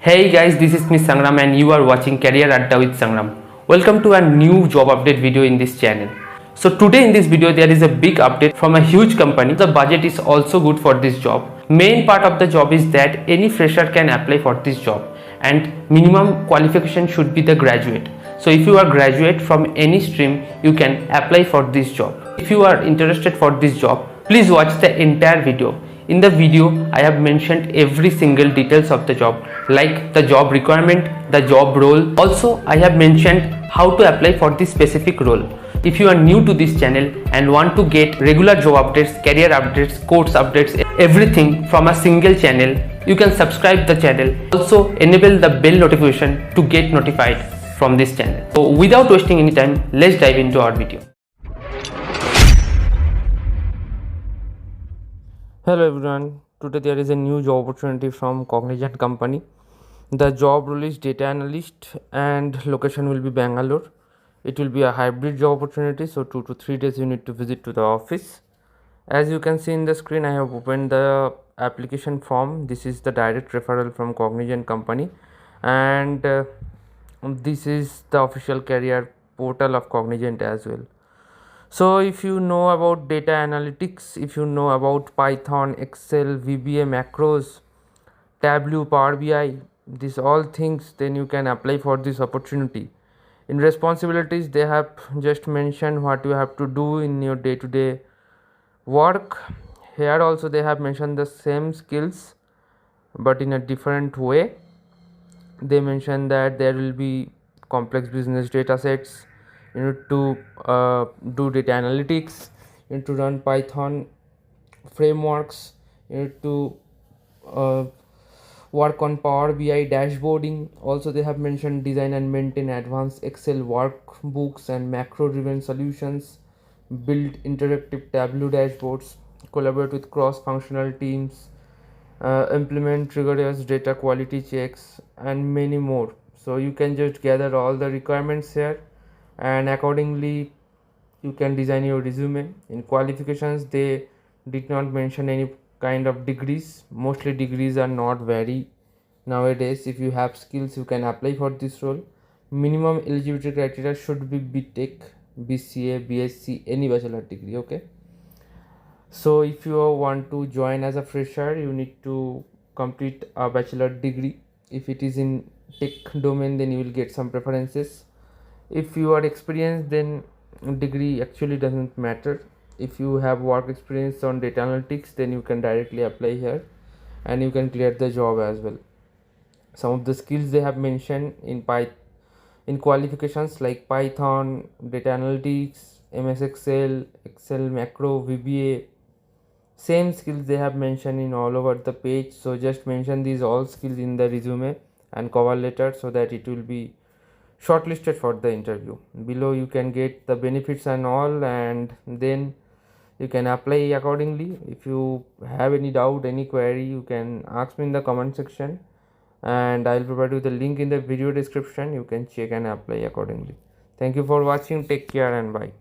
Hey guys, this is me Sangram and you are watching Career Adda with Sangram. Welcome to a new job update video in this channel. So today in this video there is a big update from a huge company. The budget is also good for this job. Main part of the job is that any fresher can apply for this job and minimum qualification should be the graduate. So if you are graduate from any stream, you can apply for this job. If you are interested for this job, please watch the entire video. In the video, I have mentioned every single details of the job, like the job requirement, the job role. Also, I have mentioned how to apply for this specific role. If you are new to this channel and want to get regular job updates, career updates, course updates, everything from a single channel, you can subscribe the channel. Also, enable the bell notification to get notified from this channel. So without wasting any time, let's dive into our video. Hello everyone, today there is a new job opportunity from Cognizant company. The job role is Data Analyst and location will be Bangalore. It will be a hybrid job opportunity, so 2 to 3 days you need to visit to the office. As you can see in the screen, I have opened the application form. This is the direct referral from Cognizant company and this is the official career portal of Cognizant as well. So if you know about data analytics, if you know about Python, Excel, VBA, macros, Tableau, Power BI, these all things, then you can apply for this opportunity. In responsibilities, they have just mentioned what you have to do in your day-to-day work. Here also they have mentioned the same skills but in a different way. They mentioned that there will be complex business data sets. You need to do data analytics, you need to run Python frameworks, you need to work on Power BI dashboarding. Also they have mentioned design and maintain advanced Excel workbooks and macro driven solutions, build interactive Tableau dashboards, collaborate with cross functional teams, implement rigorous data quality checks and many more. So you can just gather all the requirements here and accordingly you can design your resume. In qualifications, they did not mention any kind of degrees. Mostly degrees are not very nowadays. If you have skills, you can apply for this role. Minimum eligibility criteria should be BTech, BCA, BSc, any bachelor degree. Okay, so if you want to join as a fresher, you need to complete a bachelor degree. If it is in tech domain, then you will get some preferences. If you are experienced, then degree actually doesn't matter. If you have work experience on data analytics, then you can directly apply here and you can clear the job as well. Some of the skills they have mentioned in qualifications like Python, data analytics, MS Excel, Excel macro, VBA, same skills they have mentioned in all over the page. So just mention these all skills in the resume and cover letter so that it will be shortlisted for the interview. Below you can get the benefits and all, and then you can apply accordingly. If you have any doubt, any query, you can ask me in the comment section and I'll provide you the link in the video description. You can check and apply accordingly. Thank you for watching. Take care and bye.